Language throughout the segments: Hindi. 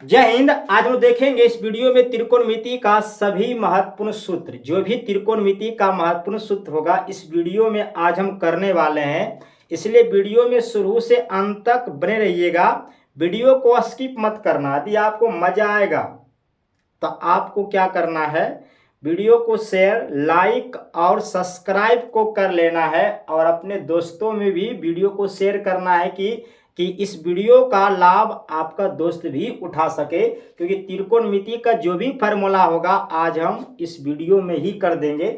जय हिंद। आज हम देखेंगे इस वीडियो में त्रिकोणमिति का सभी महत्वपूर्ण सूत्र, जो भी त्रिकोणमिति का महत्वपूर्ण सूत्र होगा इस वीडियो में आज हम करने वाले हैं। इसलिए वीडियो में शुरू से अंत तक बने रहिएगा, वीडियो को स्किप मत करना। यदि आपको मजा आएगा तो आपको क्या करना है, वीडियो को शेयर, लाइक और सब्सक्राइब को कर लेना है और अपने दोस्तों में भी वीडियो को शेयर करना है कि इस वीडियो का लाभ आपका दोस्त भी उठा सके, क्योंकि त्रिकोणमिति का जो भी फार्मूला होगा आज हम इस वीडियो में ही कर देंगे।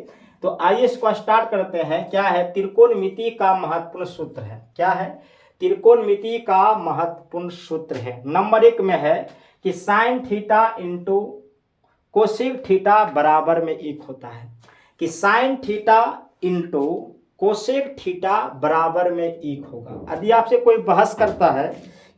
तो आइए इसको स्टार्ट करते हैं। क्या है त्रिकोणमिति का महत्वपूर्ण सूत्र है? क्या है त्रिकोणमिति का महत्वपूर्ण सूत्र है? नंबर 1 में है कि sine theta into cosec theta बराबर में 1 होता है, कि sine theta into cosec theta बराबर में 1 होगा। यदि आपसे कोई बहस करता है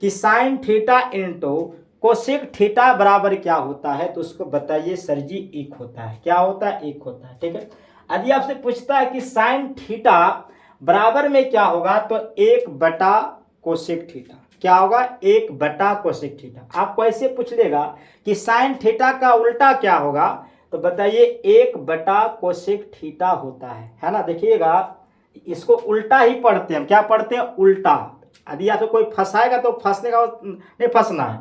कि sine theta into cosec theta बराबर क्या होता है, तो उसको बताइए सर जी 1 होता है। क्या होता है? 1 होता है। ठीक है। यदि आपसे पूछता है कि साइन थीटा बराबर में क्या होगा, तो 1 बटा कोसेक थीटा। क्या होगा? 1 बटा कोसेक थीटा। आपको ऐसे पूछ लेगा कि साइन थीटा का उल्टा क्या होगा, तो बताइए 1 बटा कोसेक थीटा होता है ना। देखिएगा, इसको उल्टा ही पढ़ते हैं। क्या पढ़ते हैं? उल्टा। यदि आपको कोई फंसाएगा तो फंसने का नहीं फंसना है।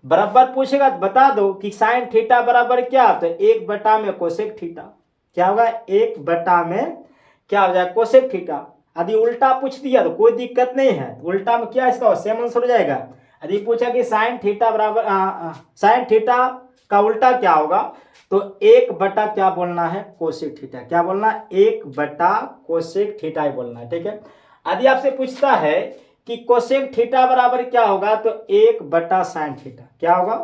बराबर पूछेगा तो बता दो कि साइन थीटा बराबर क्या, तो 1 बटा में कोसेक थीटा। क्या होगा? 1 बटा में क्या हो जाएगा? Cosec theta. यदि उल्टा पूछ दिया तो कोई दिक्कत नहीं है, उल्टा में क्या इसका सेम आंसर हो जाएगा। यदि पूछा कि साइन थीटा बराबर साइन थीटा का उल्टा क्या होगा, तो 1 बटा क्या बोलना है? Cosec theta. क्या बोलना है? 1 बटा कोसेक थीटा ही बोलना है। ठीक है। यदि आपसे पूछता है कि कोसेक थीटा बराबर क्या होगा, तो 1 बटा साइन थीटा। क्या होगा?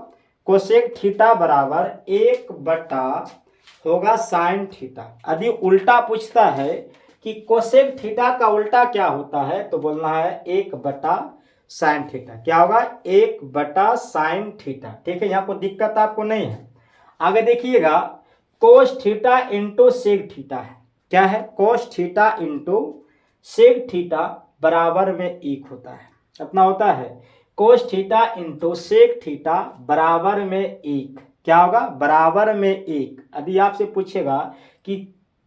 कोसेक थीटा बराबर 1 बटा होगा साइन थीटा। यदि उल्टा पूछता है कि कोसेक थीटा का उल्टा क्या होता है, तो बोलना है 1 बटा साइन थीटा। क्या होगा? 1 बटा साइन थीटा। ठीक है। यहाँ कोई दिक्कत आपको नहीं है। आगे देखिएगा, cos theta into sec theta है। क्या है? Cos theta into sec theta बराबर में 1 होता है। अपना होता है cos theta into sec theta बराबर में 1। क्या होगा? बराबर में 1। यदि आपसे पूछेगा कि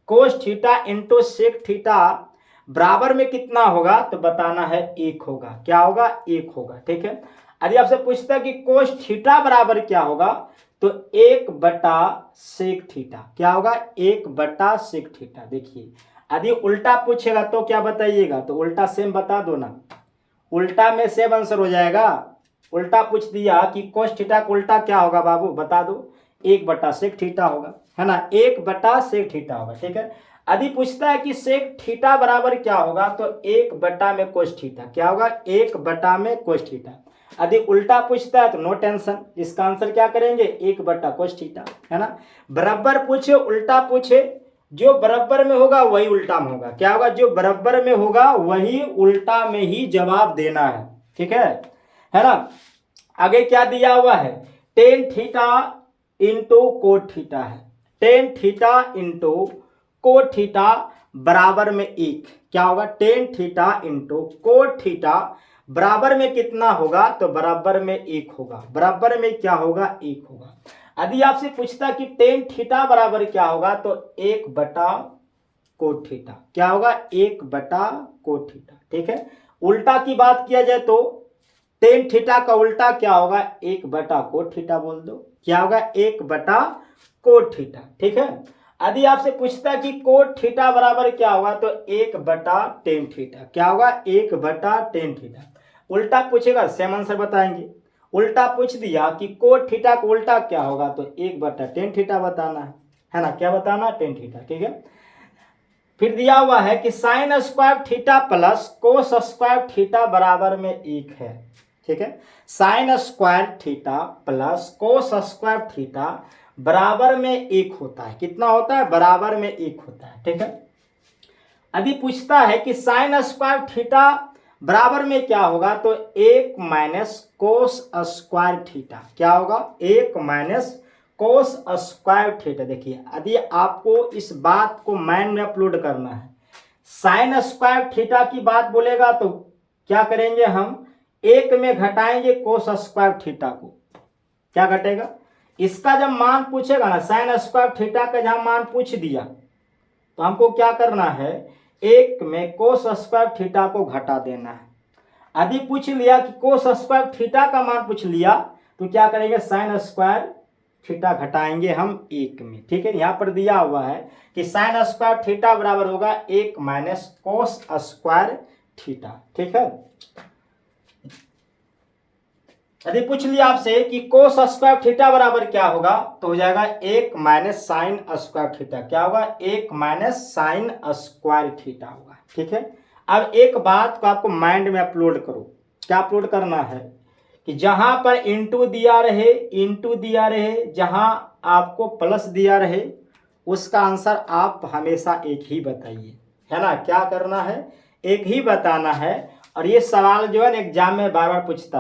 cos theta into sec theta बराबर में कितना होगा, तो बताना है 1 होगा। क्या होगा? 1 होगा। ठीक है। यदि आपसे पूछता है कि कोस थीटा बराबर क्या होगा, तो 1 बटा सेक थीटा। क्या होगा? 1 बटा सेक थीटा। देखिए, यदि उल्टा पूछेगा तो क्या बताइएगा, तो उल्टा सेम बता दो ना, उल्टा में सेम आंसर हो जाएगा। उल्टा पूछ दिया कि कोस थीटा का उल्टा क्या होगा बाबू, बता दो, 1 बटा सेक थीटा होगा, है ना। 1 बटा सेक थीटा होगा। ठीक है। यदि पूछता है कि सेक थीटा बराबर क्या होगा, तो 1 बटा में कोस थीटा। क्या होगा? 1 बटा में कोस थीटा। यदि उल्टा पूछता है तो नो टेंशन, इसका आंसर क्या करेंगे? 1 बटा कोस थीटा, है ना। बराबर पूछे उल्टा पूछे, जो बराबर में होगा वही उल्टा में होगा। क्या होगा? जो बराबर में होगा वही उल्टा में ही जवाब देना है। ठीक है ना। आगे क्या दिया हुआ है? Tan theta into cot theta है। Tan theta into cot theta बराबर में 1। क्या होगा? Tan theta into cot theta बराबर में कितना होगा, तो बराबर में 1 होगा। बराबर में क्या होगा? 1 होगा। यदि आपसे पूछता कि टेन थीटा बराबर क्या होगा, तो 1 बटा कोट थीटा। क्या होगा? 1 बटा कोट थीटा। ठीक है। उल्टा की बात किया जाए तो टेन थीटा का उल्टा क्या होगा? 1 बटा कोट थीटा बोल दो। क्या होगा? 1 बटा कोट थीटा। ठीक है। यदि आपसे पूछता कि कोट थीटा बराबर क्या होगा, तो 1 बटा टेन थीटा। क्या होगा? 1 बटा टेन थीटा। उल्टा पूछेगा सेम आंसर बताएंगे। उल्टा पूछ दिया कि कोट थीटा का उल्टा क्या होगा, तो 1 बटा टेन थीटा बताना है ना। क्या बताना? Tan theta. ठीक है। फिर दिया हुआ है कि sine square theta plus cos square theta बराबर में 1 है। ठीक है। Sine square theta plus cos square theta बराबर में 1 होता है। कितना होता है? बराबर में 1 होता है। ठीक है। यदि पूछता है कि साइन स्क्वायर थीटा बराबर में क्या होगा, तो 1 माइनस कोस स्क्वायर थीटा। क्या होगा? 1 माइनस कोस स्क्वायर थीटा। देखिए, यदि आपको इस बात को माइंड में अपलोड करना है, साइन स्क्वायर थीटा की बात बोलेगा तो क्या करेंगे हम? 1 में घटाएंगे कोस स्क्वायर थीटा को। क्या घटेगा? इसका जब मान पूछेगा ना साइन स्क्वायर थीटा का जहां मान पूछ दिया तो हमको क्या करना है, एक में कोस स्क्वायर थीटा को घटा देना है। यदि पूछ लिया कि कोस स्क्वायर थीटा का मान पूछ लिया तो क्या करेंगे, साइन स्क्वायर थीटा घटाएंगे हम एक में। ठीक है, यहाँ पर दिया हुआ है कि साइन स्क्वायर थीटा बराबर होगा एक माइनस कोस स्क्वायर थीटा। ठीक है, यदि पूछ लिया आपसे कि कोस स्क्वायर थीटा बराबर क्या होगा तो हो जाएगा एक माइनस साइन स्क्वायर थीटा। क्या होगा, एक माइनस साइन स्क्वायर थीटा होगा। ठीक है, अब एक बात को आपको माइंड में अपलोड करो। क्या अपलोड करना है कि जहां पर इंटू दिया रहे, जहां आपको प्लस दिया रहे उसका आंसर आप हमेशा एक ही बताइए, है ना। क्या करना है, एक ही बताना है। और ये सवाल जो है एग्जाम में बार बार पूछता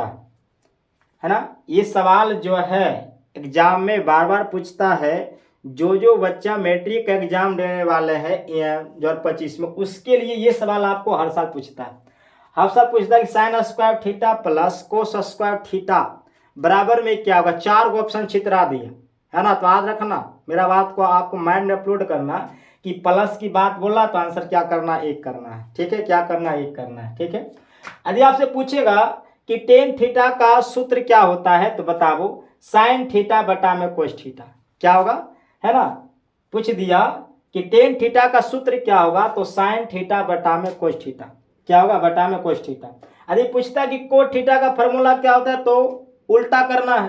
है ना। ये सवाल जो है एग्जाम में बार बार पूछता है। जो बच्चा मैट्रिक एग्जाम देने वाले हैं 2025 में, उसके लिए ये सवाल आपको हर साल पूछता है। हर साल पूछता है कि sine square theta plus cos square theta बराबर में क्या होगा। 4 ऑप्शन चित्रा दिए, है ना। तो याद रखना, मेरा बात को आपको माइंड में अपलोड करना कि प्लस की बात बोला तो आंसर क्या करना, एक करना है। ठीक है, क्या करना है, एक करना है। ठीक है, यदि आपसे पूछेगा कि टेन थीटा का सूत्र क्या होता है तो बताओ साइन थीटा बटा में कोस थीटा। क्या होगा, है ना। पूछ दिया कि टेन थीटा का सूत्र क्या होगा तो साइन थीटा बटा में कोस थीटा। क्या होगा, बटा में कोस थीटा। यदि पूछता कि कोट थीटा का फॉर्मूला क्या होता है तो उल्टा करना है।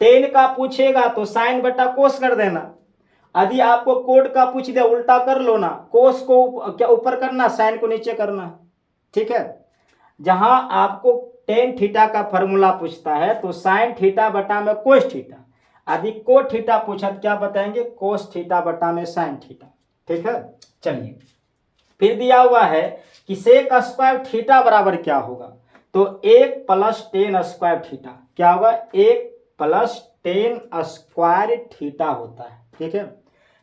टेन का पूछेगा तो साइन बटा कोस कर देना। यदि आपको कोट का पूछ दिया उल्टा कर लो ना, कोस को क्या ऊपर करना, साइन को नीचे करना। ठीक है, जहां आपको टेन थीटा का फॉर्मूला पूछता है तो साइन थीटा बटा में कोस थीटा। यदि कोट थीटा पूछा तो क्या बताएंगे, कोस थीटा बटा में साइन थीटा। ठीक है, चलिए फिर दिया हुआ है कि सेक स्क्वायर थीटा बराबर क्या होगा तो 1 प्लस टेन स्क्वायर थीटा। क्या होगा, 1 प्लस टेन स्क्वायर थीटा होता है। ठीक है,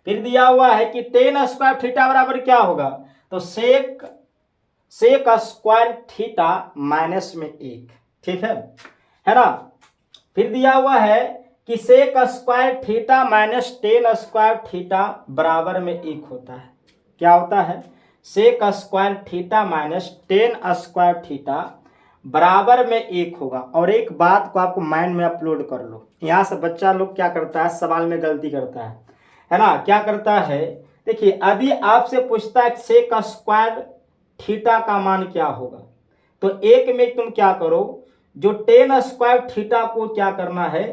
फिर दिया हुआ है कि टेन स्क्वायर थीटा बराबर क्या होगा तो सेक स्क्वायर थीटा माइनस में 1। ठीक है ना। फिर दिया हुआ है कि sec square theta minus tan square theta बराबर में 1 होता है। क्या होता है, sec square theta minus tan square theta बराबर में 1 होगा। और एक बात को आपको माइंड में अपलोड कर लो। यहाँ से बच्चा लोग क्या करता है, सवाल में गलती करता है ना। क्या करता है, देखिए यदि आपसे पूछता है सेक स्क्वायर थीटा का मान क्या होगा तो एक में तुम क्या करो, जो टेन स्क्वायर थीटा को क्या करना है,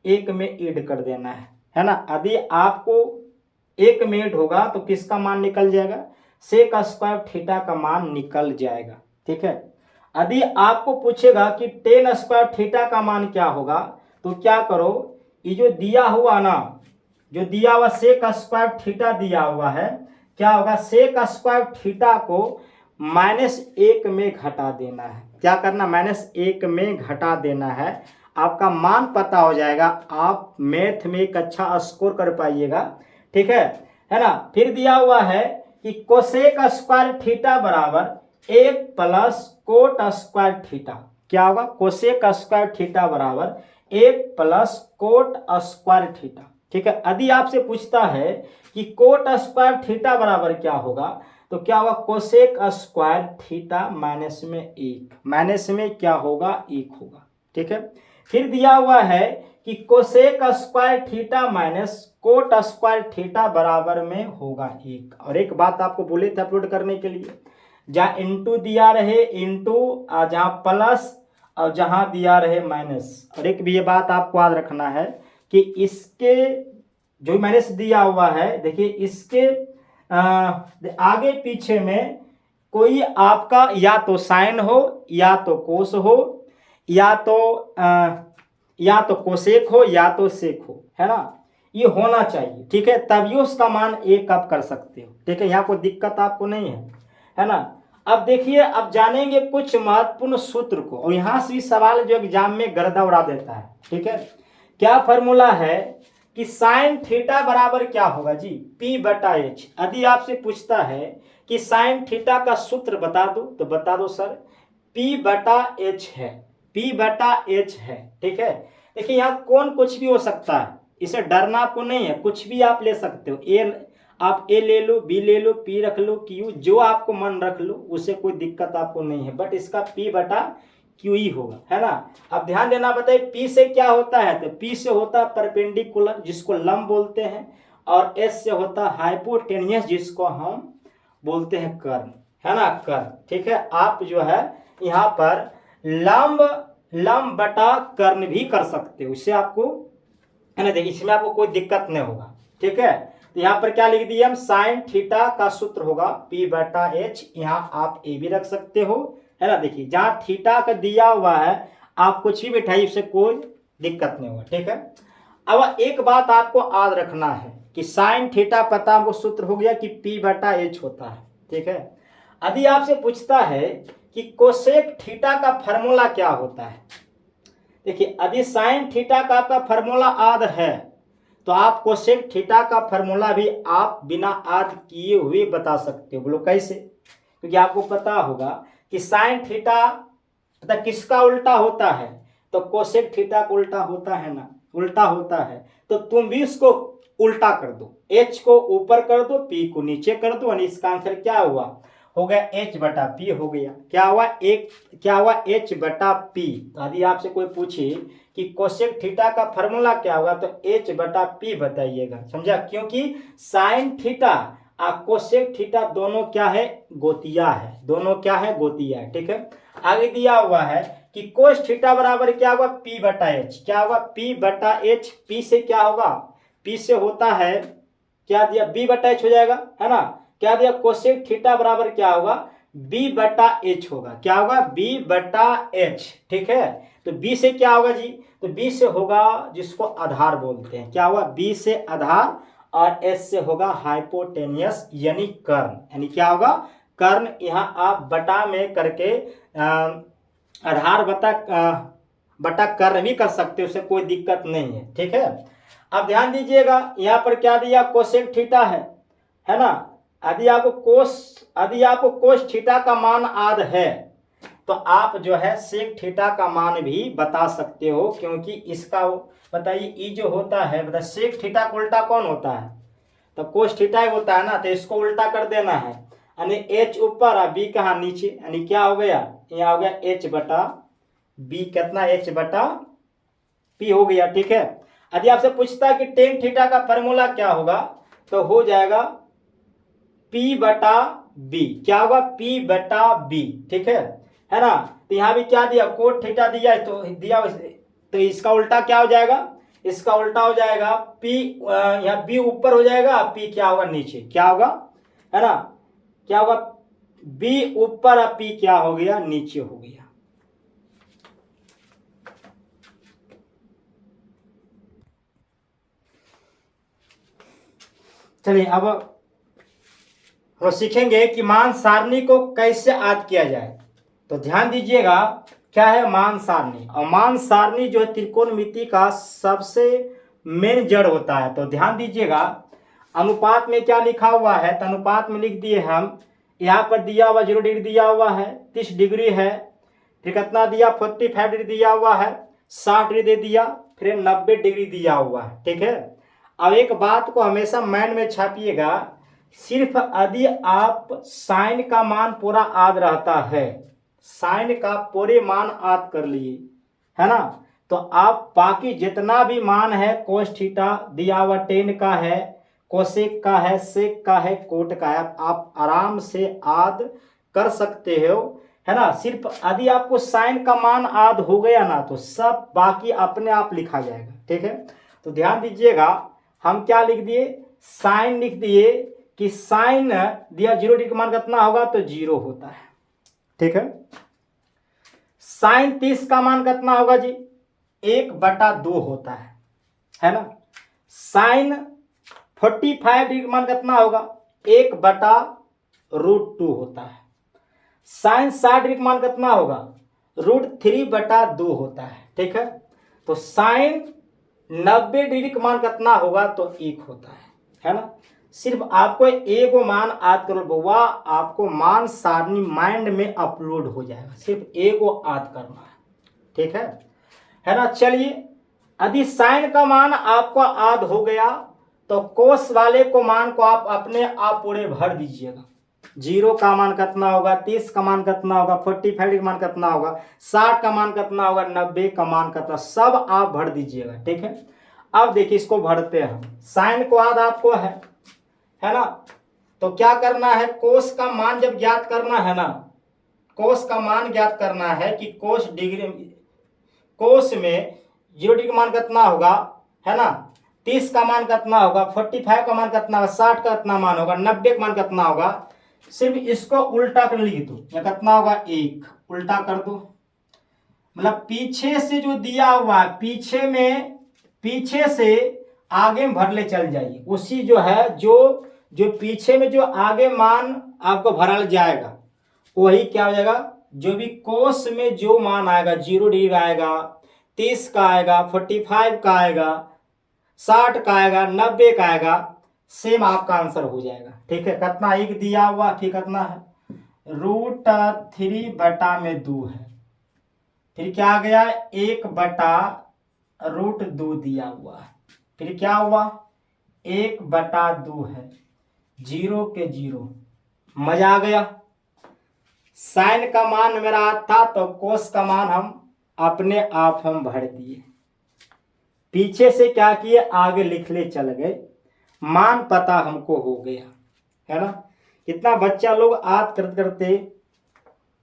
एक में ऐड कर देना है ना। यदि आपको एक में ऐड होगा तो किसका मान निकल जाएगा, सेक स्क्वायर थीटा का मान निकल जाएगा। ठीक है, यदि आपको पूछेगा कि टेन स्क्वायर थीटा का मान क्या होगा तो क्या करो, ये जो दिया हुआ ना, जो दिया हुआ सेक स्क्वायर थीटा दिया हुआ है, क्या होगा, सेक स्क्वायर थीटा को -1 में घटा देना है। क्या करना, -1 में घटा देना है। आपका मान पता हो जाएगा, आप मैथ में एक अच्छा स्कोर कर पाइएगा। ठीक है ना। फिर दिया हुआ है कि कोसेक स्क्वायर थीटा बराबर 1 प्लस कोट स्क्वायर थीटा। क्या होगा, कोसेक स्क्वायर थीटा बराबर 1 प्लस कोट स्क्वायर थीटा। ठीक है, यदि आपसे पूछता है कि कोट स्क्वायर थीटा बराबर क्या होगा तो क्या होगा, कोसेक स्क्वायर थीटा माइनस में 1, माइनस में क्या होगा, 1 होगा। ठीक है, फिर दिया हुआ है कि cosec square theta minus cot square theta बराबर में होगा 1। और एक बात आपको बोले थे अपलोड करने के लिए, जहाँ इंटू दिया रहे इंटू, जहाँ प्लस और जहाँ दिया रहे माइनस। और एक भी ये बात आपको याद रखना है कि इसके जो माइनस दिया हुआ है, देखिए इसके आगे पीछे में कोई आपका या तो साइन हो या तो कोस हो या तो कोसेक हो या तो सेक हो, है ना। ये होना चाहिए। ठीक है, तभी उसका मान 1 आप कर सकते हो। ठीक है, यहाँ कोई दिक्कत आपको नहीं है ना। अब देखिए, अब जानेंगे कुछ महत्वपूर्ण सूत्र को, और यहाँ से भी सवाल जो एग्जाम में गर्दा उड़ा देता है। ठीक है, क्या फॉर्मूला है कि साइन थीटा बराबर क्या होगा जी, P बटा एच। यदि आपसे पूछता है कि साइन थीटा का सूत्र बता दो तो बता दो सर P बटा एच है, P बटा एच है। ठीक है, देखिए यहाँ कौन कुछ भी हो सकता है, इसे डरना आपको नहीं है, कुछ भी आप ले सकते हो। आप ए ले लो, बी ले लो, पी रख लो, क्यू, जो आपको मन रख लो, उसे कोई दिक्कत आपको नहीं है, बट इसका पी बटा क्यू ही होगा, है ना। अब ध्यान देना, बताइए पी से क्या होता है, तो पी से होता है परपेंडिकुलर, जिसको लंब बोलते हैं, और एस से होता है हाइपोटेनियस, जिसको हम बोलते हैं कर्ण, है ना, कर्ण। ठीक है, आप जो है यहाँ पर लंब बटा कर्ण भी कर सकते हो, इससे आपको, है ना, देखिए इसमें आपको कोई दिक्कत नहीं होगा। ठीक है, तो यहाँ पर क्या लिख दिया हम, साइन थीटा का सूत्र होगा पी बटा एच, यहाँ आप ए भी रख सकते हो, है ना। देखिए जहाँ थीटा का दिया हुआ है आप कुछ भी बैठाइए, उससे कोई दिक्कत नहीं होगा। ठीक है, अब एक बात आपको याद रखना है कि साइन थीटा पता हमको सूत्र हो गया कि पी बटा एच होता है। ठीक है, यदि आपसे पूछता है कि कोसेक थीटा का फॉर्मूला क्या होता है, देखिए यदि साइन थीटा का आपका फॉर्मूला याद है तो आप कोसेक थीटा का फॉर्मूला भी आप बिना याद किए हुए बता सकते हो। बोलो कैसे, क्योंकि आपको पता होगा कि साइन थीटा पता किसका उल्टा होता है, तो कोसेक थीटा का उल्टा होता है ना, उल्टा होता है, तो तुम भी उसको उल्टा कर दो, एच को ऊपर कर दो, पी को नीचे कर दो, और इसका आंसर क्या हुआ, हो गया एच बटा पी हो गया। क्या हुआ, क्या हुआ, एच बटा पी। यदि आपसे कोई पूछे कि कोसेक थीटा का फॉर्मूला क्या होगा, तो एच बटा पी बताइएगा, समझा, क्योंकि साइन थीटा और कोसेक थीटा दोनों क्या है, गोतिया है, दोनों क्या है, गोतिया है। ठीक है, आगे दिया हुआ है कि कोस थीटा बराबर क्या होगा, पी बटा एच, क्या होगा, पी बटा एच, पी से क्या होगा, पी से होता है, क्या दिया, बी बटा एच हो जाएगा, है ना। क्या दिया, कोसेक थीटा बराबर क्या होगा, बी बटा एच होगा, क्या होगा, बी बटा एच। ठीक है, तो बी से क्या होगा जी, तो बी से होगा जिसको आधार बोलते हैं, क्या होगा, बी से आधार, और एच से होगा हाइपोटेनियस यानी कर्ण, यानी क्या होगा, कर्ण। यहाँ आप बटा में करके आधार बटा कर्ण भी कर सकते हो, उससे कोई दिक्कत नहीं है। ठीक है, अब ध्यान दीजिएगा यहाँ पर क्या दिया, कोसेक थीटा है ना। यदि आपको कोस थीटा का मान याद है तो आप जो है सेक थीटा का मान भी बता सकते हो, क्योंकि इसका बताइए ई जो होता है, बताइए सेक थीटा का उल्टा कौन होता है, तो कोस थीटा ही होता है ना, तो इसको उल्टा कर देना है, यानी एच ऊपर और बी कहाँ नीचे, यानी क्या हो गया, यहाँ हो गया एच बटा बी, कितना, एच बटा पी हो गया। ठीक है, यदि आपसे पूछता है कि टेन थीटा का फॉर्मूला क्या होगा, तो हो जाएगा पी बटा बी, क्या होगा, पी बटा बी। ठीक है ना। तो यहाँ भी क्या दिया, कोट थीटा दिया है, तो दिया, तो इसका उल्टा क्या हो जाएगा, इसका उल्टा हो जाएगा पी, यहाँ बी ऊपर हो जाएगा, पी क्या होगा, नीचे, क्या होगा, है ना, क्या होगा, बी ऊपर और पी क्या हो गया, नीचे हो गया। चलिए अब हम सीखेंगे कि मान सारणी को कैसे याद किया जाए। तो ध्यान दीजिएगा, क्या है मान सारणी, और मान सारणी जो है त्रिकोणमिति का सबसे मेन जड़ होता है। तो ध्यान दीजिएगा, अनुपात में क्या लिखा हुआ है, तो अनुपात में लिख दिए हम, यहाँ पर दिया हुआ 0 डिग्री दिया हुआ है, 30 डिग्री है, फिर कितना दिया, 45 डिग्री दिया हुआ है, 60 डिग्री दे दिया, फिर 90 डिग्री दिया हुआ है। ठीक है, अब एक बात को हमेशा माइंड में छापिएगा, सिर्फ यदि आप साइन का मान पूरा याद रहता है, साइन का पूरे मान याद कर लिए, है ना, तो आप बाकी जितना भी मान है, कोस थीटा दिया हुआ 10 का है, कोसेक का है, सेक का है, कोट का है, आप आराम से याद कर सकते हो, है ना। सिर्फ यदि आपको साइन का मान याद हो गया ना, तो सब बाकी अपने आप लिखा जाएगा। ठीक है, तो ध्यान दीजिएगा, हम क्या लिख दिए, साइन लिख दिए कि साइन दिया 0 डिग्री का मान कितना होगा, तो 0 होता है। ठीक है, साइन 30 का मान कितना होगा जी, 1/2 होता है ना। साइन 45 डिग्री का मान कितना होगा, 1/√2 होता है। साइन 60 डिग्री का मान कितना होगा, √3/2 होता है। ठीक है, तो साइन 90 डिग्री का मान कितना होगा, तो 1 होता है ना। सिर्फ आपको एगो मान याद करो बउआ, आपको मान सारणी माइंड में अपलोड हो जाएगा, सिर्फ एगो याद करना है। ठीक है ना। चलिए यदि साइन का मान आपको आध हो गया तो कोस वाले को मान को आप अपने आप पूरे भर दीजिएगा। 0 का मान कितना होगा, 30 का मान कितना होगा, 45 का मान कितना होगा, 60 का मान कितना होगा, 90 का मान कितना, सब आप भर दीजिएगा। ठीक है, अब देखिए इसको भरते हैं हम। साइन को आध आपको है ना, तो क्या करना है, कोस का मान जब ज्ञात करना है ना, कोस का मान ज्ञात करना है कि कोस में 0 डिग्री का मान कितना होगा, है ना, 30 का मान कितना होगा, 45 का मान कितना होगा, 60 का कितना मान होगा, 90 का मान कितना होगा। सिर्फ इसको उल्टा कर लिख दो, या कितना होगा 1, उल्टा कर दो। मतलब पीछे से जो दिया हुआ है, पीछे से आगे में भरले चल जाइए। उसी जो है जो पीछे में जो आगे मान आपको भरल जाएगा वही क्या हो जाएगा, जो भी कोस में जो मान आएगा, 0 डिग्री का आएगा, 30 का आएगा, 45 का आएगा, 60 का आएगा, 90 का आएगा, सेम आपका आंसर हो जाएगा। ठीक है, कितना 1 दिया हुआ, ठीक कितना है, √3/2 है। फिर क्या आ गया, 1/√2 दिया हुआ है। फिर क्या हुआ, 1/2 है, 0 के 0। मजा आ गया। साइन का मान मेरा था तो कोस का मान हम अपने आप हम भर दिए, पीछे से क्या किए, आगे लिखले चल गए, मान पता हमको हो गया, है ना। कितना बच्चा लोग आज करते करते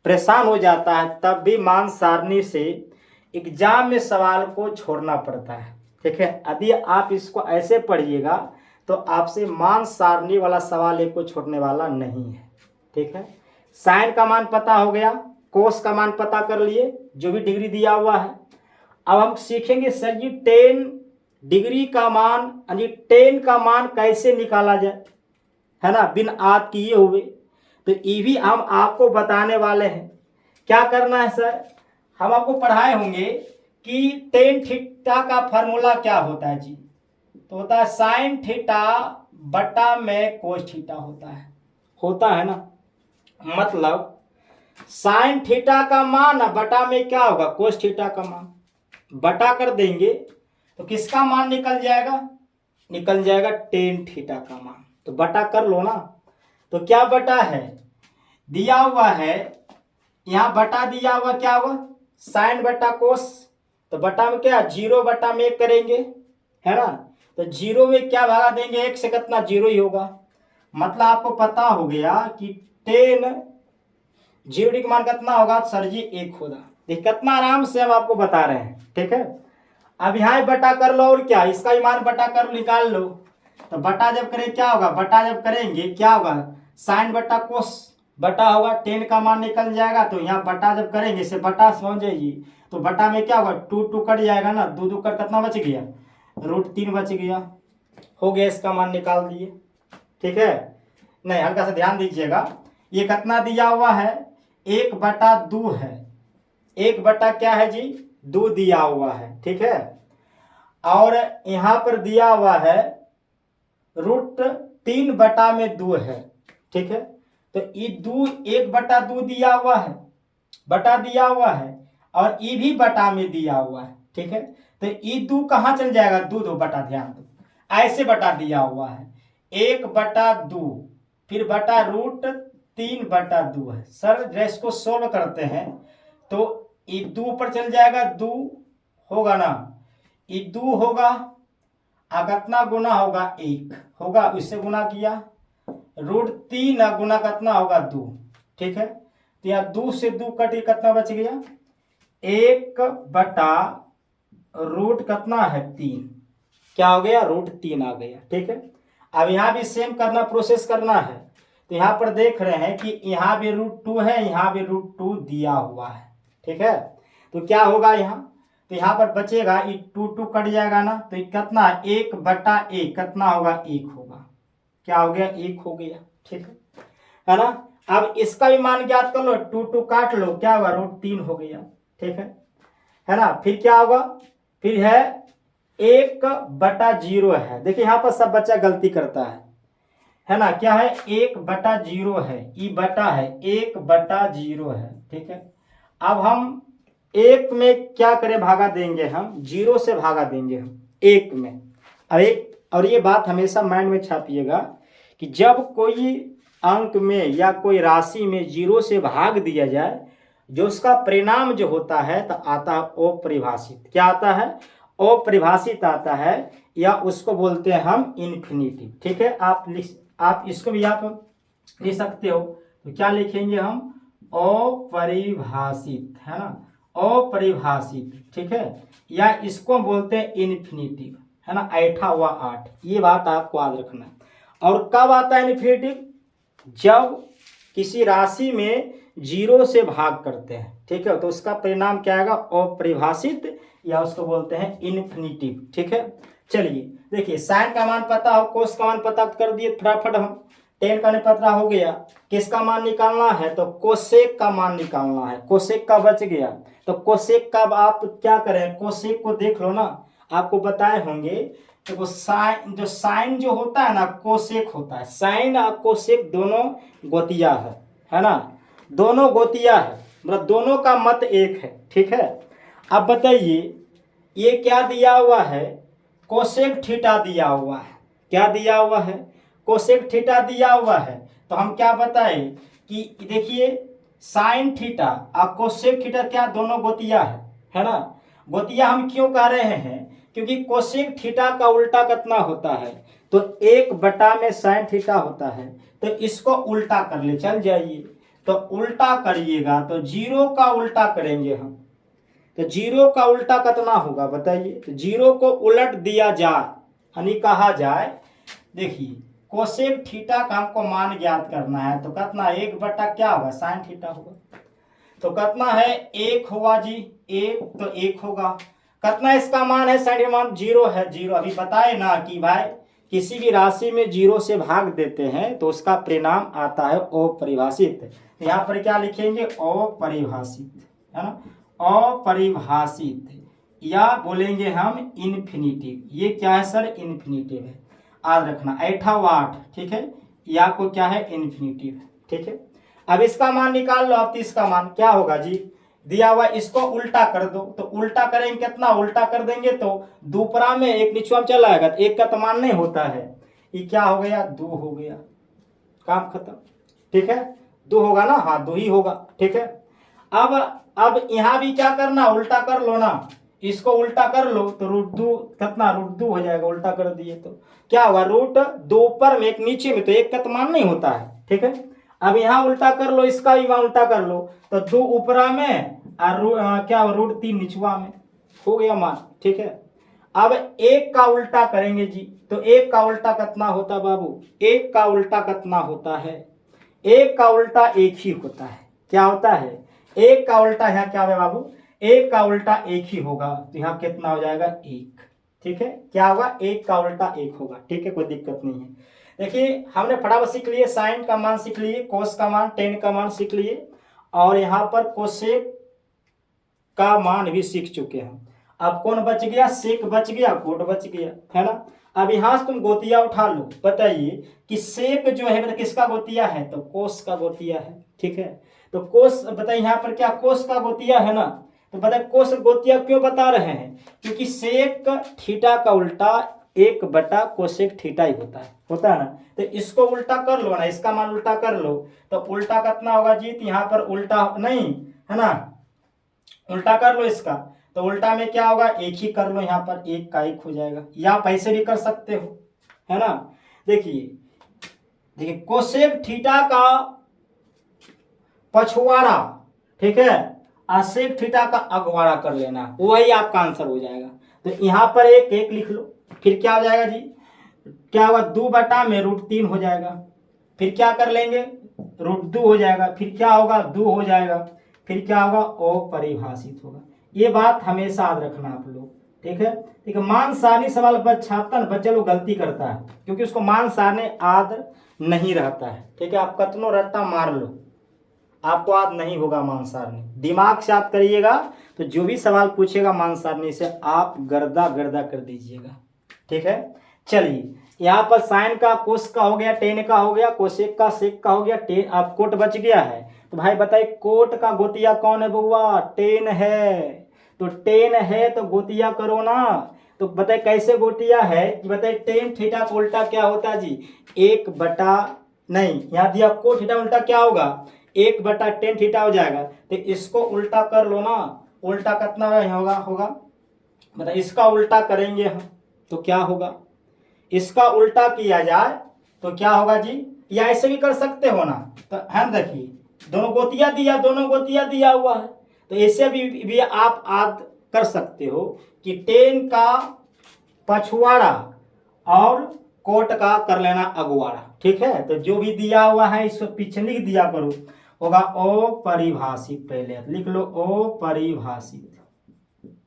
परेशान हो जाता है, तब भी मान सारणी से एग्जाम में सवाल को छोड़ना पड़ता है। ठीक है, यदि आप इसको ऐसे पढ़िएगा तो आपसे मान सारणी वाला सवाल एक को छोड़ने वाला नहीं है। ठीक है, साइन का मान पता हो गया, कोस का मान पता कर लिए, जो भी डिग्री दिया हुआ है। अब हम सीखेंगे सर जी 10 डिग्री का मान, यानी 10 का मान कैसे निकाला जाए, है ना, बिन आद किए हुए। तो ये भी हम आपको बताने वाले हैं। क्या करना है सर, हम आपको पढ़ाए होंगे कि tan थीटा का फार्मूला क्या होता है जी, तो होता है साइन थीटा बटा में कोस थीटा होता है ना। मतलब साइन थीटा का मान बटा में क्या होगा, कोस थीटा का मान, बटा कर देंगे तो किसका मान निकल जाएगा, tan थीटा का मान। तो बटा कर लो ना, तो क्या बटा है, दिया हुआ है, यहाँ बटा दिया हुआ क्या होगा, साइन बटा कोस, तो बटा में क्या, 0/1 करेंगे, है ना। तो 0 में क्या भागा देंगे, 1 से कितना, 0 ही होगा। मतलब आपको पता हो गया कि 10 0 डिग्री का मान कितना होगा, सर जी 1 होगा। देखिए कितना आराम से हम आपको बता रहे हैं। ठीक है, अब यहाँ बटा कर लो, और क्या, इसका ही मान बटा कर निकाल लो। तो बटा जब करें क्या होगा, बटा जब करेंगे क्या होगा, साइन बटा कोस बटा होगा, 10 का मान निकल जाएगा। तो यहाँ बटा जब करेंगे इसे बटा समझ जाइए, तो बटा में क्या होगा, 2 कट जाएगा ना, 2 कट कितना बच गया, √3 बच गया, हो गया, इसका मान निकाल दिए। ठीक है, नहीं हल्का सा ध्यान दीजिएगा, ये कितना दिया हुआ है, 1/2 है, 1 बटा क्या है जी, 2 दिया हुआ है। ठीक है, और यहाँ पर दिया हुआ है √3/2 है। ठीक है, तो ये 1/2 दिया हुआ है, बटा दिया हुआ है, और ये भी बटा में दिया हुआ है। ठीक है, तो ये 2 कहाँ चल जाएगा, 2 बटा, ध्यान दो, ऐसे बटा दिया हुआ है, 1/2, फिर बटा √3/2 है। सर जैसे इसको सोल्व करते हैं तो ये 2 पर चल जाएगा, 2 होगा ना, ये 2 होगा, कितना गुना होगा, 1 होगा, इससे गुना किया, √3 गुना कितना होगा, 2। ठीक है, तो यहाँ 2 से 2 कटे, कितना बच गया, 1/√3 कितना है, 3, क्या हो गया, √3 आ गया। ठीक है, अब यहाँ भी सेम करना, प्रोसेस करना है। तो यहाँ पर देख रहे हैं कि यहाँ भी √2 है, यहाँ भी √2 दिया हुआ है। ठीक है, तो क्या होगा यहाँ, तो यहाँ पर बचेगा, ये 2 कट जाएगा ना, तो कितना, 1/1 कितना होगा, 1 होगा, क्या हो गया, 1 हो गया। ठीक है ना। अब इसका भी मान ज्ञात कर लो, 2 काट लो, क्या होगा, √3 हो गया। ठीक है ना। फिर क्या होगा, फिर है 1/0 है। देखिए यहाँ पर सब बच्चा गलती करता है ना, क्या है, 1/0 है, ई बटा है, 1/0 है। ठीक है, अब हम एक में क्या करें, भागा देंगे हम, 0 से भागा देंगे हम एक में। अब एक, और ये बात हमेशा माइंड में छापिएगा कि जब कोई अंक में या कोई राशि में 0 से भाग दिया जाए, जो उसका परिणाम जो होता है तो आता है अपरिभाषित। क्या आता है? अपरिभाषित आता है, या उसको बोलते हैं हम इन्फिनिटिव। ठीक है, आप इसको भी आप लिख सकते हो। तो क्या लिखेंगे हम? अपरिभाषित, है ना, अपरिभाषित। ठीक है, या इसको बोलते हैं इन्फिनिटिव, है ना, ऐठा हुआ 8। ये बात आपको याद रखना है। और कब आता है इन्फिनिटिव? जब किसी राशि में 0 से भाग करते हैं, ठीक है, तो उसका परिणाम क्या आएगा? अपरिभाषित, या उसको बोलते हैं इन्फिनिटिव। ठीक है, चलिए देखिए, साइन का मान पता हो, कोस का मान पता कर दिए फटाफट हम। टेन का नहीं पता हो गया, किसका मान निकालना है? तो कोसेक का मान निकालना है। कोसेक का बच गया, तो कोसेक का आप क्या करें, कोसेक को देख लो ना, आपको बताए होंगे। तो वो साइन जो होता है ना, कोसेक होता है। साइन और कोसेक दोनों गोतिया है ना, दोनों गोतिया है, मतलब दोनों का मत एक है। ठीक है, अब बताइए ये क्या दिया हुआ है? कोसेक थीटा दिया हुआ है। क्या दिया हुआ है? कोसेक थीटा दिया हुआ है। तो हम क्या बताएं कि देखिए, साइन थीटा और कोसेक थीटा क्या दोनों गोतिया है ना। गोतिया हम क्यों कह रहे हैं? क्योंकि कोसेक थीटा का उल्टा कितना होता है? तो 1 में साइन थीटा होता है। तो इसको उल्टा कर ले, चल जाइए, तो उल्टा करिएगा तो 0 का उल्टा करेंगे हम। तो 0 का उल्टा कितना होगा बताइए? तो 0 को उलट दिया जाए, यानी कहा जाए, देखिए कोसेक थीटा का हमको मान ज्ञात करना है, तो कितना? 1 क्या होगा? साइन थीटा होगा। तो कितना है? 1 होगा जी, 1, तो 1 होगा। कितना इसका मान है? साइन का मान 0 है, 0। अभी बताए ना कि भाई किसी भी राशि में 0 से भाग देते हैं तो उसका परिणाम आता है अपरिभाषित। यहाँ पर क्या लिखेंगे? अपरिभाषित, है ना, अपरिभाषित, या बोलेंगे हम इन्फिनिटिव। ये क्या है सर? इन्फिनिटिव है, याद रखना, ऐठा हुआ 8। ठीक है, या को क्या है? इन्फिनिटिव। ठीक है, अब इसका मान निकाल लो। अब इसका मान क्या होगा जी? दिया हुआ, इसको उल्टा कर दो। तो उल्टा करेंगे कितना? उल्टा कर देंगे तो दूपरा में एक निचवा में चला आएगा, तो 1 का तो मान नहीं होता है। ये क्या हो गया? 2 हो गया, काम खत्म। ठीक है, 2 होगा ना, हाँ 2 ही होगा। ठीक है, अब यहां भी क्या करना? उल्टा कर लो ना, इसको उल्टा कर लो तो √2 कितना? √2 हो जाएगा। उल्टा कर दिए तो क्या होगा? √2 ऊपर में, एक नीचे में, तो 1 का तो मान नहीं होता है। ठीक है, अब यहाँ उल्टा कर लो, इसका भी मान उल्टा कर लो, तो 2 ऊपरा में और क्या √3 निचवा में, हो गया मान। ठीक है, अब 1 का उल्टा करेंगे जी, तो 1 का उल्टा कितना होता बाबू? 1 का उल्टा कितना होता है? 1 का उल्टा 1 ही होता है। क्या होता है? 1 का उल्टा यहाँ क्या है बाबू? 1 का उल्टा 1 ही होगा, तो यहाँ कितना हो जाएगा? 1। ठीक है, क्या होगा? 1 का उल्टा 1 होगा। ठीक है, कोई दिक्कत नहीं है। देखिए हमने फटाफट सीख लिए, साइन का मान सीख लिए, कोस का मान, टेन का मान सीख लिए, और यहाँ पर कोसेक का मान भी सीख चुके हैं। अब कौन बच गया? सेक बच गया, कोट बच गया, है ना। अब यहाँ से तुम गोतिया उठा लो, बताइए कि सेक जो है मतलब किसका गोतिया है? तो कोस का गोतिया है। ठीक है, तो कोस बताइए, यहाँ पर क्या कोस का गोतिया है ना। तो बताइए कोस गोतिया क्यों बता रहे हैं? क्योंकि सेक थीटा का उल्टा 1 कोसेक थीटा ही होता है ना। तो इसको उल्टा कर लो ना, इसका मान उल्टा कर लो, तो उल्टा कितना होगा जी? तो यहाँ पर उल्टा नहीं है ना, उल्टा कर लो इसका, तो उल्टा में क्या होगा? 1 ही कर लो, यहाँ पर 1 का 1 हो जाएगा, या आप ऐसे भी कर सकते हो, है ना। देखिए कोसेक थीटा का पछवाड़ा, ठीक है, और सेक थीटा का अगवाड़ा कर लेना, वही आपका आंसर हो जाएगा। तो यहाँ पर 1 1 लिख लो, फिर क्या हो जाएगा जी? क्या होगा? 2 में √3 हो जाएगा, फिर क्या कर लेंगे? √2 हो जाएगा, फिर क्या होगा? 2 हो जाएगा, फिर क्या होगा? अपरिभाषित होगा। ये बात हमेशा याद रखना आप लोग। ठीक है, ठीक है, मान सारणी सवाल छापता है बच्चा लोग गलती करता है, क्योंकि उसको मान सारणी याद नहीं रहता है। ठीक है, आप कतनो रट्टा मार लो, आपको याद नहीं होगा मान सारणी। दिमाग से याद करिएगा, तो जो भी सवाल पूछेगा मान सारणी से आप गर्दा गर्दा कर दीजिएगा। ठीक है, चलिए यहाँ पर साइन का कोस का हो गया, टेन का हो गया, कोसेक का सेक का हो गया, टेन आप कोट बच गया है, तो भाई बताइए कोट का गोतिया कौन है बउआ? टेन है। तो टेन है तो गोतिया करो ना। तो बताइए कैसे गोतिया है कि बताइए टेन थीटा का उल्टा क्या होता है जी? 1/, नहीं यहाँ दिया कोट थीटा उल्टा क्या होगा? 1/tan थीटा हो जाएगा। तो इसको उल्टा कर लो ना। उल्टा कितना होगा मतलब इसका उल्टा करेंगे हम तो क्या होगा? इसका उल्टा किया जाए तो क्या होगा जी? या ऐसे भी कर सकते हो ना। तो है देखिए दोनों गोतिया दिया हुआ है। तो ऐसे भी आप आद कर सकते हो कि टेन का पछुआड़ा और कोट का कर लेना अगुआड़ा। ठीक है, तो जो भी दिया हुआ है इसको पीछे लिख दिया करो। होगा अपरिभाषित, पहले लिख लो अपरिभाषित,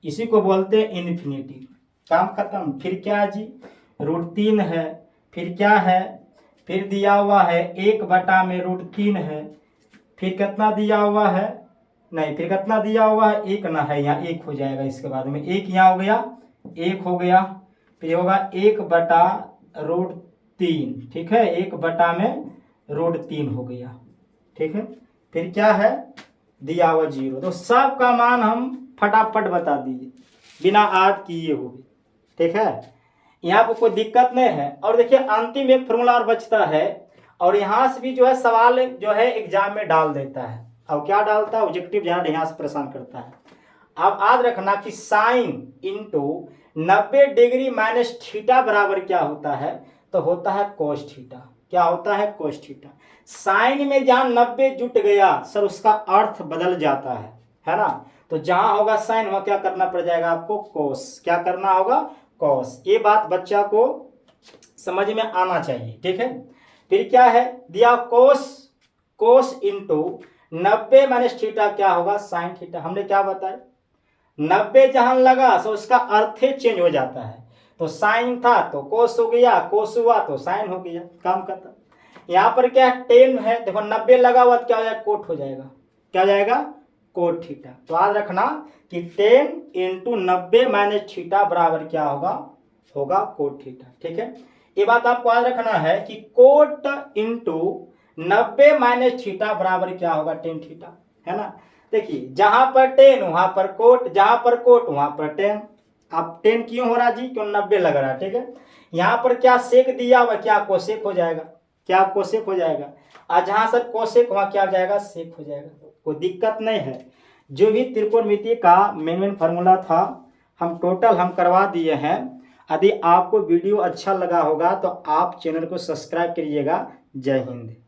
इसी को बोलते हैं इन्फिनिटिव। काम खत्म। फिर क्या जी? √3 है। फिर क्या है? फिर दिया हुआ है 1/√3 है। फिर कितना दिया हुआ है? नहीं, फिर कितना दिया हुआ है? 1 ना है, यहाँ 1 हो जाएगा। इसके बाद में 1 यहाँ हो गया, 1 हो गया। फिर होगा 1/√3। ठीक है, 1/√3 हो गया। ठीक है, फिर क्या है? दिया हुआ 0। तो सब का मान हम फटाफट बता दीजिए बिना आद किए हुए। ठीक है, यहाँ पर कोई दिक्कत नहीं है। और देखिए अंतिम एक फॉर्मूला और बचता है, और यहाँ से भी जो है सवाल जो है एग्जाम में डाल देता है। अब क्या डालता है? ऑब्जेक्टिव ज़्यादा यहाँ से परेशान करता है। अब याद रखना कि sine into 90 degree minus theta बराबर क्या होता है? तो होता है कोस थीटा। क्या होता है? Cos theta. साइन में जहाँ 90 जुट गया सर उसका अर्थ बदल जाता है ना। तो जहां होगा साइन वहां क्या करना पड़ जाएगा आपको? कोस। क्या करना होगा? कोस। ये बात बच्चा को समझ में आना चाहिए। ठीक है, फिर क्या है? दिया कोस इंटू 90 माइनस थीटा क्या होगा? Sine theta. हमने क्या बताया? 90 जहां लगा तो उसका अर्थ ही चेंज हो जाता है। तो साइन था तो कोस हो गया, कोस हुआ तो साइन हो गया। काम खत्म। यहाँ पर क्या है? 10 है, देखो 90 लगा हुआ तो क्या हो जाएगा? कोट हो जाएगा। क्या हो जाएगा? Cot theta. तो याद रखना कि 10 इंटू 90 माइनस थीटा बराबर क्या होगा? होगा कोट थीटा। ठीक है, ये बात आपको याद रखना है कि कोट इंटू 90 माइनस थीटा बराबर क्या होगा? टेन थीटा, है ना। देखिए जहां पर 10 वहां पर कोट, जहां पर कोट वहां पर 10। अब 10 क्यों हो रहा जी? क्यों 90 लग रहा है। ठीक है, यहाँ पर क्या सेक दिया हुआ, क्या कोसेक हो जाएगा? क्या कोसेक हो जाएगा? और जहां सर कोसेक वहां क्या हो जाएगा? सेक हो जाएगा। कोई दिक्कत नहीं है। जो भी त्रिकोणमिति का मेन फार्मूला था हम टोटल हम करवा दिए हैं। यदि आपको वीडियो अच्छा लगा होगा तो आप चैनल को सब्सक्राइब करिएगा। जय हिंद।